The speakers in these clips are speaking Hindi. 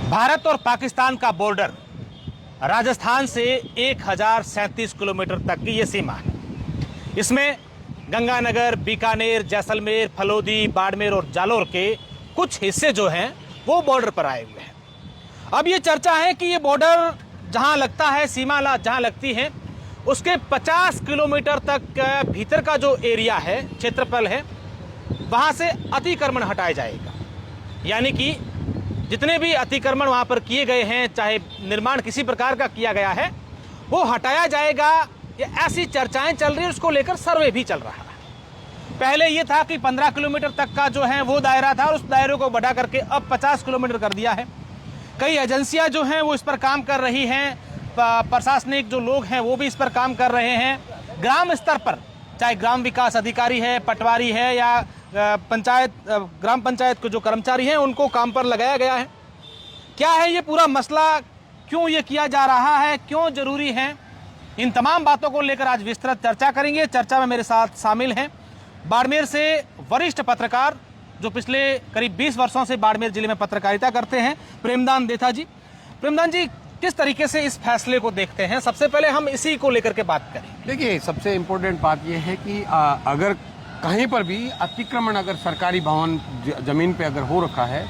भारत और पाकिस्तान का बॉर्डर राजस्थान से 1037 किलोमीटर तक की ये सीमा है। इसमें गंगानगर, बीकानेर, जैसलमेर, फलोदी, बाड़मेर और जालौर के कुछ हिस्से जो हैं वो बॉर्डर पर आए हुए हैं। अब ये चर्चा है कि ये बॉर्डर जहां लगता है, सीमा जहां लगती है, उसके 50 किलोमीटर तक भीतर का जो एरिया है, क्षेत्रफल है, वहां से अतिक्रमण हटाया जाएगा। यानी कि जितने भी अतिक्रमण वहां पर किए गए हैं, चाहे निर्माण किसी प्रकार का किया गया है, वो हटाया जाएगा। ये ऐसी चर्चाएं चल रही है, उसको लेकर सर्वे भी चल रहा है। पहले ये था कि 15 किलोमीटर तक का जो है वो दायरा था, और उस दायरे को बढ़ा करके अब 50 किलोमीटर कर दिया है। कई एजेंसियां जो हैं वो इस पर काम कर रही हैं, प्रशासनिक जो लोग हैं वो भी इस पर काम कर रहे हैं। ग्राम स्तर पर, चाहे ग्राम विकास अधिकारी है, पटवारी है, या पंचायत, ग्राम पंचायत के जो कर्मचारी हैं, उनको काम पर लगाया गया है। क्या है ये पूरा मसला, क्यों ये किया जा रहा है, क्यों जरूरी है, इन तमाम बातों को लेकर आज विस्तृत चर्चा करेंगे। चर्चा में मेरे साथ शामिल हैं बाड़मेर से वरिष्ठ पत्रकार, जो पिछले करीब 20 वर्षों से बाड़मेर जिले में पत्रकारिता करते हैं, प्रेमदान देथा जी। प्रेमदान जी, किस तरीके से इस फैसले को देखते हैं? सबसे पहले हम इसी को लेकर के बात करें। देखिए, सबसे इम्पोर्टेंट बात यह है कि अगर कहीं पर भी अतिक्रमण अगर सरकारी भवन जमीन पे अगर हो रखा है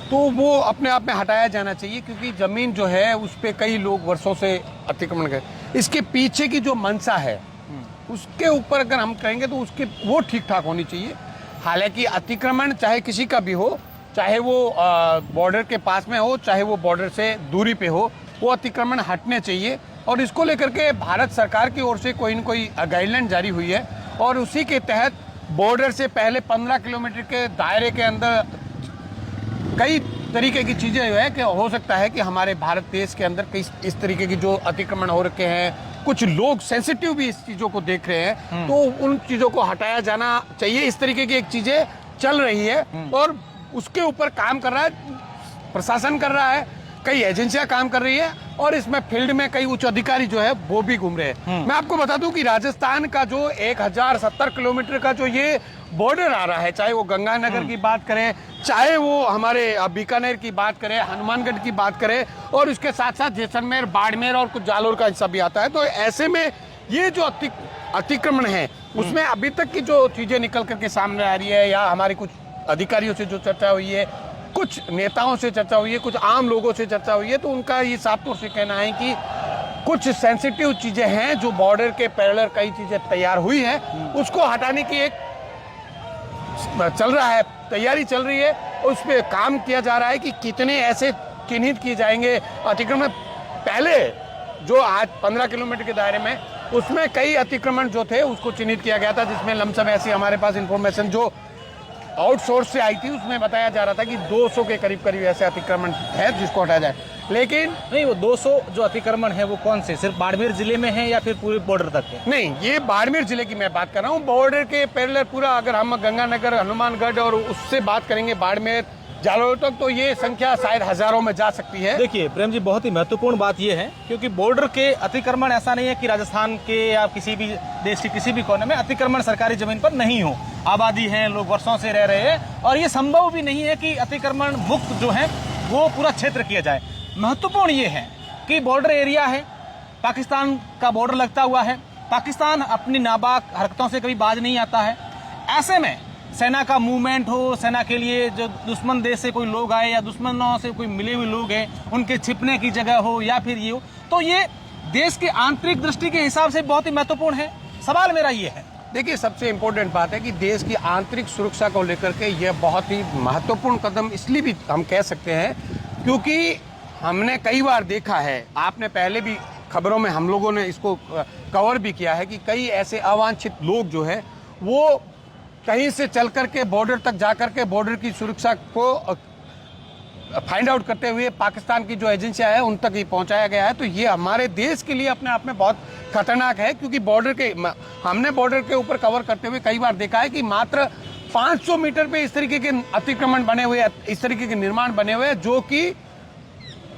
तो वो अपने आप में हटाया जाना चाहिए, क्योंकि जमीन जो है उस पे कई लोग वर्षों से अतिक्रमण कर, इसके पीछे की जो मंशा है उसके ऊपर अगर हम कहेंगे तो उसके वो ठीक ठाक होनी चाहिए। हालांकि अतिक्रमण चाहे किसी का भी हो, चाहे वो बॉर्डर के पास में हो, चाहे वो बॉर्डर से दूरी पे हो, वो अतिक्रमण हटने चाहिए। और इसको लेकर के भारत सरकार की ओर से कोई न कोई गाइडलाइन जारी हुई है, और उसी के तहत बॉर्डर से पहले 15 किलोमीटर के दायरे के अंदर कई तरीके की चीज़ें जो है कि हो सकता है कि हमारे भारत देश के अंदर कई इस तरीके की जो अतिक्रमण हो रखे हैं, कुछ लोग सेंसिटिव भी इस चीज़ों को देख रहे हैं, तो उन चीज़ों को हटाया जाना चाहिए। इस तरीके की एक चीज़ें चल रही है और उसके ऊपर काम कर रहा है प्रशासन, कर रहा है, कई एजेंसियां काम कर रही है, और इसमें फील्ड में कई उच्च अधिकारी जो है वो भी घूम रहे हैं। मैं आपको बता दूं कि राजस्थान का जो 1070 किलोमीटर का जो ये बॉर्डर आ रहा है, चाहे वो गंगानगर की बात करें, चाहे वो हमारे बीकानेर की बात करें, हनुमानगढ़ की बात करें, और उसके साथ साथ जैसलमेर, बाड़मेर और कुछ जालौर का हिस्सा भी आता है। तो ऐसे में ये जो अतिक्रमण है उसमें अभी तक की जो चीजें निकल करके सामने आ रही है, या हमारे कुछ अधिकारियों से जो चर्चा हुई है, कुछ नेताओं से चर्चा हुई है, कुछ आम लोगों से चर्चा हुई है, तो उनका ये साफ तौर से कहना है कि कुछ सेंसिटिव चीजें हैं जो बॉर्डर के पैरेलल कई चीजें तैयार हुई है, उसको हटाने की एक चल रहा है, तैयारी चल रही है। उस पर काम किया जा रहा है कि कितने ऐसे चिन्हित किए जाएंगे अतिक्रमण। पहले जो आज 15 किलोमीटर के दायरे में, उसमें कई अतिक्रमण जो थे उसको चिन्हित किया गया था, जिसमें लमसम ऐसी हमारे पास इंफॉर्मेशन जो आउटसोर्स से आई थी, उसमें बताया जा रहा था कि 200 के करीब ऐसे अतिक्रमण है जिसको हटाया जाए। लेकिन नहीं, वो 200 जो अतिक्रमण है वो कौन से, सिर्फ बाड़मेर जिले में है या फिर पूरे बॉर्डर तक है? नहीं, ये बाड़मेर जिले की मैं बात कर रहा हूँ। बॉर्डर के पैरेलल पूरा अगर हम गंगानगर, हनुमानगढ़ और उससे बात करेंगे बाड़मेर, जालौर तक, तो ये संख्या शायद हजारों में जा सकती है। देखिए प्रेम जी, बहुत ही महत्वपूर्ण बात यह है, क्योंकि बॉर्डर के अतिक्रमण ऐसा नहीं है कि राजस्थान के या किसी भी देश के किसी भी कोने में अतिक्रमण सरकारी जमीन पर नहीं हो। आबादी है, लोग वर्षों से रह रहे हैं, और ये संभव भी नहीं है कि अतिक्रमण मुक्त जो है वो पूरा क्षेत्र किया जाए। महत्वपूर्ण ये है कि बॉर्डर एरिया है, पाकिस्तान का बॉर्डर लगता हुआ है, पाकिस्तान अपनी नापाक हरकतों से कभी बाज नहीं आता है। ऐसे में सेना का मूवमेंट हो, सेना के लिए जो दुश्मन देश से कोई लोग आए या दुश्मनों से कोई मिले हुए लोग हैं, उनके छिपने की जगह हो या फिर ये हो, तो ये देश की आंतरिक दृष्टि के हिसाब से बहुत ही महत्वपूर्ण है। सवाल मेरा ये है, देखिए, सबसे इम्पोर्टेंट बात है कि देश की आंतरिक सुरक्षा को लेकर के यह बहुत ही महत्वपूर्ण कदम इसलिए भी हम कह सकते हैं क्योंकि हमने कई बार देखा है, आपने पहले भी खबरों में हम लोगों ने इसको कवर भी किया है, कि कई ऐसे अवांछित लोग जो है वो कहीं से चल करके बॉर्डर तक जा करके बॉर्डर की सुरक्षा को फाइंड आउट करते हुए पाकिस्तान की जो एजेंसियां हैं उन तक ही पहुंचाया गया है। तो ये हमारे देश के लिए अपने आप में बहुत खतरनाक है, क्योंकि हमने बॉर्डर के ऊपर कवर करते हुए कई बार देखा है कि मात्र 500 मीटर पे इस तरीके के अतिक्रमण बने हुए, इस तरीके के निर्माण बने हुए हैं, जो कि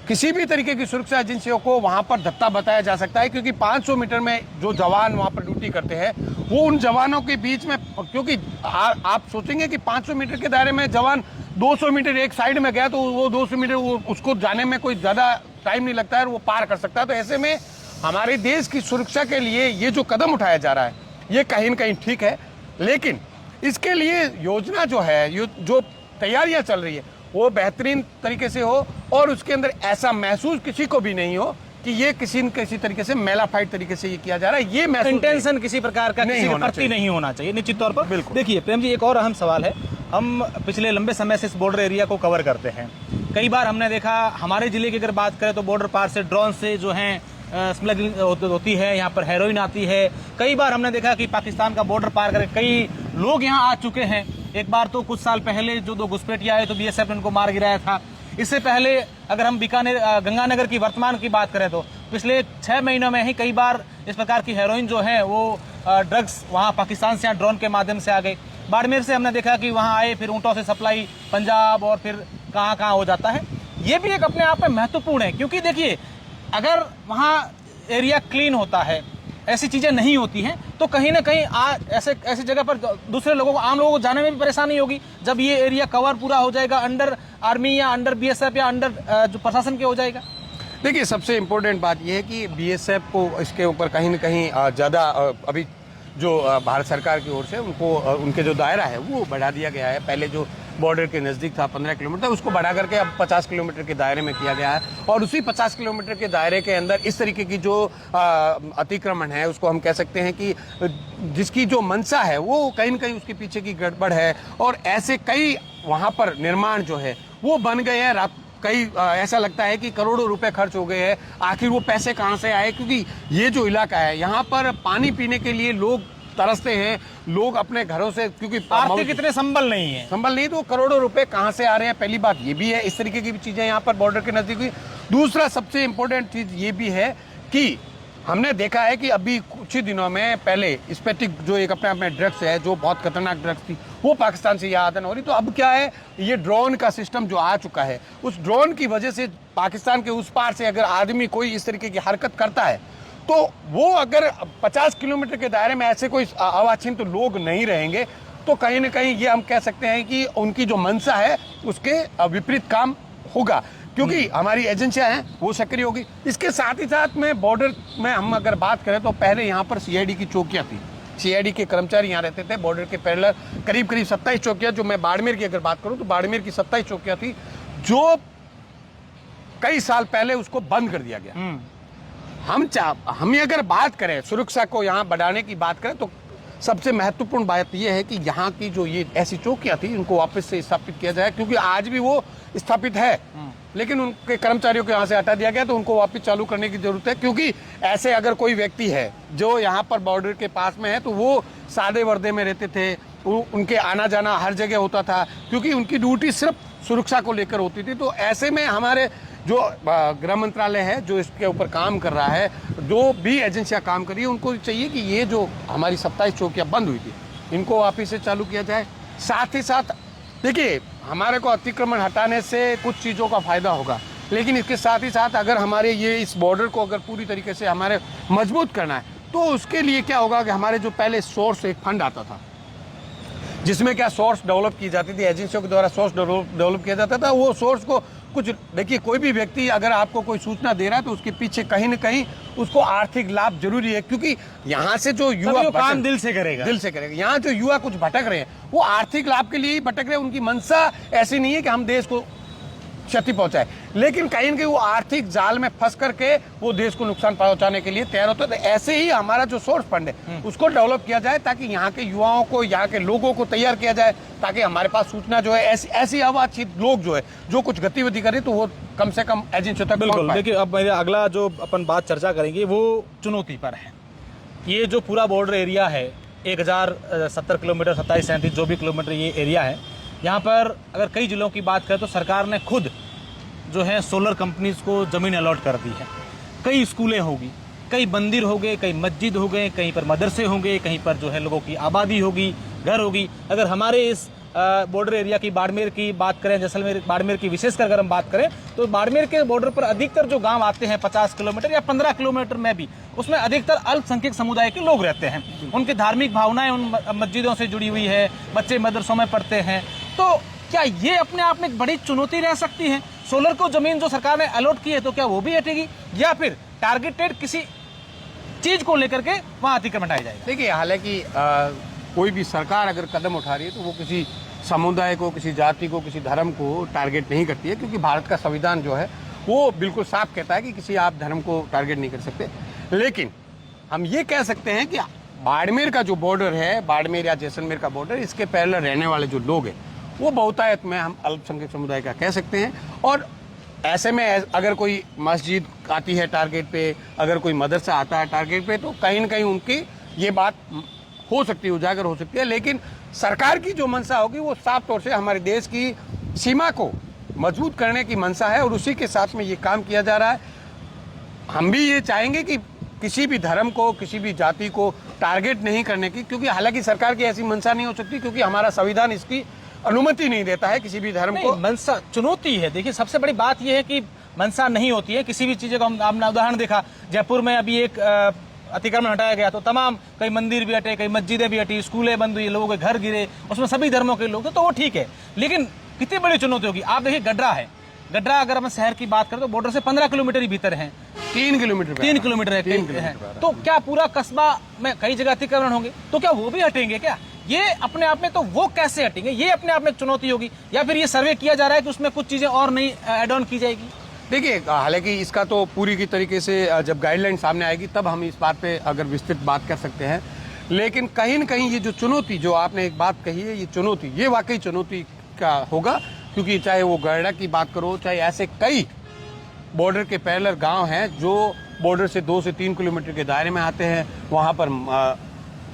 किसी भी तरीके की सुरक्षा एजेंसियों को वहां पर धत्ता बताया जा सकता है। क्योंकि 500 मीटर में जो जवान वहां पर ड्यूटी करते हैं, वो उन जवानों के बीच में, क्योंकि आप सोचेंगे कि 500 मीटर के दायरे में जवान 200 मीटर एक साइड में गया तो वो 200 मीटर उसको जाने में कोई ज्यादा टाइम नहीं लगता है और वो पार कर सकता है। तो ऐसे में हमारे देश की सुरक्षा के लिए ये जो कदम उठाया जा रहा है ये कहीं न कहीं ठीक है, लेकिन इसके लिए योजना जो है, जो तैयारियां चल रही है वो बेहतरीन तरीके से हो और उसके अंदर ऐसा महसूस किसी को भी नहीं हो कि ये किसी न किसी तरीके से मेलाफाइड तरीके से ये किया जा रहा है। ये महसूस इंटेंशन किसी प्रकार का किसी के प्रति नहीं होना चाहिए, निश्चित तौर पर। बिल्कुल। देखिए प्रेम जी, एक और अहम सवाल है। हम पिछले लंबे समय से इस बॉर्डर एरिया को कवर करते हैं। कई बार हमने देखा, हमारे जिले की अगर बात करें तो बॉर्डर पार से ड्रोन से जो है स्मगलिंग होती है, यहाँ पर हेरोइन आती है। कई बार हमने देखा कि पाकिस्तान का बॉर्डर पार करके कई लोग यहाँ आ चुके हैं। एक बार तो कुछ साल पहले जो 2 घुसपैठिए आए तो बीएसएफ ने उनको मार गिराया था। इससे पहले अगर हम बीकानेर गंगानगर की वर्तमान की बात करें तो पिछले 6 महीनों में ही कई बार इस प्रकार की हेरोइन जो है वो ड्रग्स वहाँ पाकिस्तान से यहाँ ड्रोन के माध्यम से आ गए। बाड़मेर से हमने देखा कि वहाँ आए, फिर ऊँटों से सप्लाई पंजाब और फिर कहाँ हो जाता है। ये भी एक अपने आप में महत्वपूर्ण है, क्योंकि देखिए अगर वहाँ एरिया क्लीन होता है, ऐसी चीजें नहीं होती हैं, तो कहीं ना कहीं ऐसी जगह पर दूसरे लोगों को, आम लोगों को जाने में भी परेशानी होगी। जब ये एरिया कवर पूरा हो जाएगा अंडर आर्मी या अंडर बीएसएफ या अंडर जो प्रशासन के हो जाएगा। देखिए, सबसे इम्पोर्टेंट बात यह है कि बीएसएफ को इसके ऊपर कहीं न कहीं ज़्यादा अभी जो भारत सरकार की ओर से उनको उनके जो दायरा है वो बढ़ा दिया गया है। पहले जो बॉर्डर के नज़दीक था 15 किलोमीटर, उसको बढ़ा करके अब 50 किलोमीटर के दायरे में किया गया है। और उसी 50 किलोमीटर के दायरे के अंदर इस तरीके की जो अतिक्रमण है, उसको हम कह सकते हैं कि जिसकी जो मंशा है वो कहीं न कहीं उसके पीछे की गड़बड़ है। और ऐसे कई वहाँ पर निर्माण जो है वो बन गए हैं। कई ऐसा लगता है कि करोड़ों रुपए खर्च हो गए हैं। आखिर वो पैसे कहाँ से आए? क्योंकि ये जो इलाका है यहाँ पर पानी पीने के लिए लोग तरसते हैं। लोग अपने घरों से, क्योंकि आर्थिक इतने संबल नहीं तो करोड़ों रुपए कहाँ से आ रहे हैं? पहली बात ये भी है। इस तरीके की भी चीजें यहाँ पर बॉर्डर के नजदीक हुई। दूसरा सबसे इम्पोर्टेंट चीज ये भी है कि हमने देखा है कि अभी कुछ ही दिनों में पहले स्पेटिक जो एक अपने आप में ड्रग्स है, जो बहुत खतरनाक ड्रग्स थी, वो पाकिस्तान से यहाँ आदन हो रही। तो अब क्या है, ये ड्रोन का सिस्टम जो आ चुका है, उस ड्रोन की वजह से पाकिस्तान के उस पार से अगर आदमी कोई इस तरीके की हरकत करता है तो वो अगर 50 किलोमीटर के दायरे में ऐसे कोई अवांछित लोग नहीं रहेंगे तो कहीं ना कहीं ये हम कह सकते हैं कि उनकी जो मंशा है उसके विपरीत काम होगा, क्योंकि हमारी एजेंसियां हैं वो सक्रिय होगी। इसके साथ ही साथ में बॉर्डर में हम अगर बात करें तो पहले यहाँ पर सीआईडी की चौकियाँ थी। सीआईडी के कर्मचारी यहाँ रहते थे। बॉर्डर के पैरेलल करीब 27 चौकियाँ, जो मैं बाड़मेर की अगर बात करूँ तो बाड़मेर की 27 चौकियाँ थी, जो कई साल पहले उसको बंद कर दिया गया। हम अगर बात करें सुरक्षा को यहाँ बढ़ाने की बात करें तो सबसे महत्वपूर्ण बात यह है कि यहाँ की जो ये ऐसी चौकियाँ थी इनको वापस से स्थापित किया जाए, क्योंकि आज भी वो स्थापित है, लेकिन उनके कर्मचारियों को यहाँ से हटा दिया गया, तो उनको वापस चालू करने की जरूरत है। क्योंकि ऐसे अगर कोई व्यक्ति है जो यहाँ पर बॉर्डर के पास में है तो वो सादे वर्दे में रहते थे, उनके आना जाना हर जगह होता था, क्योंकि उनकी ड्यूटी सिर्फ सुरक्षा को लेकर होती थी। तो ऐसे में हमारे जो गृह मंत्रालय है जो इसके ऊपर काम कर रहा है, जो भी एजेंसियां काम कर रही है, उनको चाहिए कि ये जो हमारी 27 चौकियां बंद हुई थी इनको वापस से चालू किया जाए। साथ ही साथ देखिए, हमारे को अतिक्रमण हटाने से कुछ चीज़ों का फायदा होगा, लेकिन इसके साथ ही साथ अगर हमारे ये इस बॉर्डर को अगर पूरी तरीके से हमारे मजबूत करना है तो उसके लिए क्या होगा कि हमारे जो पहले सोर्स एक फंड आता था जिसमें क्या सोर्स डेवलप की जाती थी, एजेंसियों के द्वारा सोर्स डेवलप किया जाता था, वो सोर्स को कुछ देखिए, कोई भी व्यक्ति अगर आपको कोई सूचना दे रहा है तो उसके पीछे कहीं न कहीं उसको आर्थिक लाभ जरूरी है, क्योंकि यहाँ से जो युवा काम दिल से करेगा। यहाँ जो युवा कुछ भटक रहे हैं वो आर्थिक लाभ के लिए ही भटक रहे हैं। उनकी मंशा ऐसी नहीं है कि हम देश को क्षति पहुंचाए, लेकिन कहीं न कहीं वो आर्थिक जाल में फंस करके वो देश को नुकसान पहुंचाने के लिए तैयार होता है। तो ऐसे ही हमारा जो सोर्स फंड है उसको डेवलप किया जाए ताकि यहाँ के युवाओं को, यहाँ के लोगों को तैयार किया जाए, ताकि हमारे पास सूचना जो है ऐसी अवांछित लोग जो है जो कुछ गतिविधि करें तो वो कम से कम एजेंसियों तक पहुंच पाए। देखिए, अब मेरा अगला जो अपन बात चर्चा करेंगे वो चुनौती पर है। ये जो पूरा बॉर्डर एरिया है 1070 किलोमीटर 27-37 जो भी किलोमीटर ये एरिया है, यहाँ पर अगर कई जिलों की बात करें तो सरकार ने खुद जो है सोलर कंपनीज को ज़मीन अलॉट कर दी है। कई स्कूलें होगी, कई मंदिर हो गए, कई मस्जिद हो गए, कहीं पर मदरसे होंगे, कहीं पर जो है लोगों की आबादी होगी, घर होगी। अगर हमारे इस बॉर्डर एरिया की बाड़मेर की बात करें, जैसलमेर बाड़मेर की विशेषकर अगर हम बात करें तो बाड़मेर के बॉर्डर पर अधिकतर जो गांव आते हैं 50 किलोमीटर या 15 किलोमीटर में भी, उसमें अधिकतर अल्पसंख्यक समुदाय के लोग रहते हैं। उनकी धार्मिक भावनाएं उन मस्जिदों से जुड़ी हुई है, बच्चे मदरसों में पढ़ते हैं। तो क्या ये अपने आप में एक बड़ी चुनौती रह सकती है? सोलर को जमीन जो सरकार ने अलॉट की है तो क्या वो भी हटेगी, या फिर टारगेटेड किसी चीज को लेकर के वहां अतिक्रमण हटाया जाएगा? देखिए, हालांकि कोई भी सरकार अगर कदम उठा रही है तो वो किसी समुदाय को, किसी जाति को, किसी धर्म को टारगेट नहीं करती है, क्योंकि भारत का संविधान जो है वो बिल्कुल साफ कहता है कि किसी आप धर्म को टारगेट नहीं कर सकते। लेकिन हम ये कह सकते हैं कि बाड़मेर का जो बॉर्डर है, बाड़मेर या जैसलमेर का बॉर्डर, इसके पैरेलल रहने वाले जो लोग हैं वो बहुतायत में हम अल्पसंख्यक समुदाय का कह सकते हैं। और ऐसे में अगर कोई मस्जिद आती है टारगेट पे, अगर कोई मदरसा आता है टारगेट पे, तो कहीं ना कहीं उनकी ये बात हो सकती है, उजागर हो सकती है। लेकिन सरकार की जो मंशा होगी वो साफ तौर से हमारे देश की सीमा को मजबूत करने की मंशा है, और उसी के साथ में ये काम किया जा रहा है। हम भी ये चाहेंगे कि किसी भी धर्म को, किसी भी जाति को टारगेट नहीं करने की, क्योंकि हालांकि सरकार की ऐसी मंशा नहीं हो सकती, क्योंकि हमारा संविधान इसकी अनुमति नहीं देता है किसी भी धर्म को। मंशा चुनौती है। देखिए, सबसे बड़ी बात यह है कि मंशा नहीं होती है किसी भी चीज का। हमने उदाहरण देखा, जयपुर में अभी एक अतिक्रमण हटाया गया तो तमाम कई मंदिर भी हटे, कई मस्जिदें भी हटी, स्कूलें बंद हुई, लोगों के घर गिरे, उसमें सभी धर्मों के लोग थे, तो वो ठीक है। लेकिन कितनी बड़ी चुनौती होगी। आप देखिए, गड्रा है, गड्रा अगर हम शहर की बात करें तो बॉर्डर से 15 किलोमीटर ही भीतर है, 3 किलोमीटर 3 किलोमीटर है। तो क्या पूरा कस्बा में कई जगह अतिक्रमण होंगे, तो क्या वो भी हटेंगे? क्या ये अपने आप में, तो वो कैसे हटेंगे? ये अपने आप में चुनौती होगी, या फिर ये सर्वे किया जा रहा है कि उसमें कुछ चीजें और नई एड ऑन की जाएगी? देखिए, हालांकि इसका तो पूरी की तरीके से जब गाइडलाइन सामने आएगी तब हम इस बात पे अगर विस्तृत बात कर सकते हैं। लेकिन कहीं न कहीं ये जो चुनौती, जो आपने एक बात कही है, ये चुनौती, ये वाकई चुनौती का होगा, क्योंकि चाहे वो गैड़ा की बात करो, चाहे ऐसे कई बॉर्डर के पैरेलल गांव हैं जो बॉर्डर से 2 से 3 किलोमीटर के दायरे में आते हैं। वहाँ पर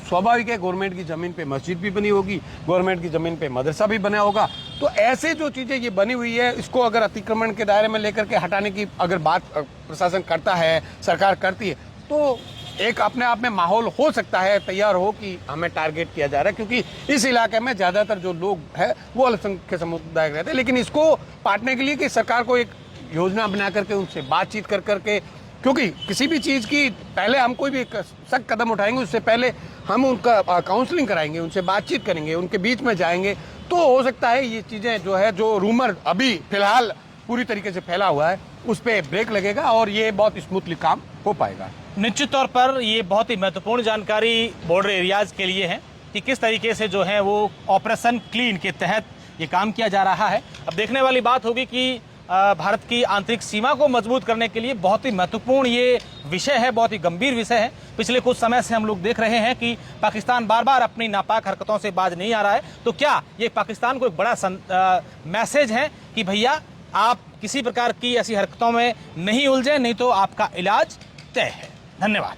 स्वाभाविक है, गवर्नमेंट की ज़मीन पे मस्जिद भी बनी होगी, गवर्नमेंट की ज़मीन पे मदरसा भी बना होगा। तो ऐसे जो चीज़ें ये बनी हुई है, इसको अगर अतिक्रमण के दायरे में लेकर के हटाने की अगर बात प्रशासन करता है, सरकार करती है, तो एक अपने आप में माहौल हो सकता है तैयार हो कि हमें टारगेट किया जा रहा है, क्योंकि इस इलाके में ज़्यादातर जो लोग हैं वो अल्पसंख्यक समुदाय रहते हैं। लेकिन इसको पाटने के लिए कि सरकार को एक योजना बना करके उनसे बातचीत कर करके, क्योंकि किसी भी चीज़ की पहले हम कोई भी सख्त कदम उठाएंगे उससे पहले हम उनका काउंसलिंग कराएंगे, उनसे बातचीत करेंगे, उनके बीच में जाएंगे, तो हो सकता है ये चीज़ें जो है, जो रूमर अभी फिलहाल पूरी तरीके से फैला हुआ है, उस पर ब्रेक लगेगा और ये बहुत स्मूथली काम हो पाएगा। निश्चित तौर पर ये बहुत ही महत्वपूर्ण जानकारी बॉर्डर एरियाज के लिए है कि किस तरीके से जो है वो ऑपरेशन क्लीन के तहत ये काम किया जा रहा है। अब देखने वाली बात होगी कि भारत की आंतरिक सीमा को मजबूत करने के लिए बहुत ही महत्वपूर्ण ये विषय है, बहुत ही गंभीर विषय है। पिछले कुछ समय से हम लोग देख रहे हैं कि पाकिस्तान बार बार अपनी नापाक हरकतों से बाज नहीं आ रहा है। तो क्या ये पाकिस्तान को एक बड़ा मैसेज है कि भैया आप किसी प्रकार की ऐसी हरकतों में नहीं उलझे, नहीं तो आपका इलाज तय है। धन्यवाद।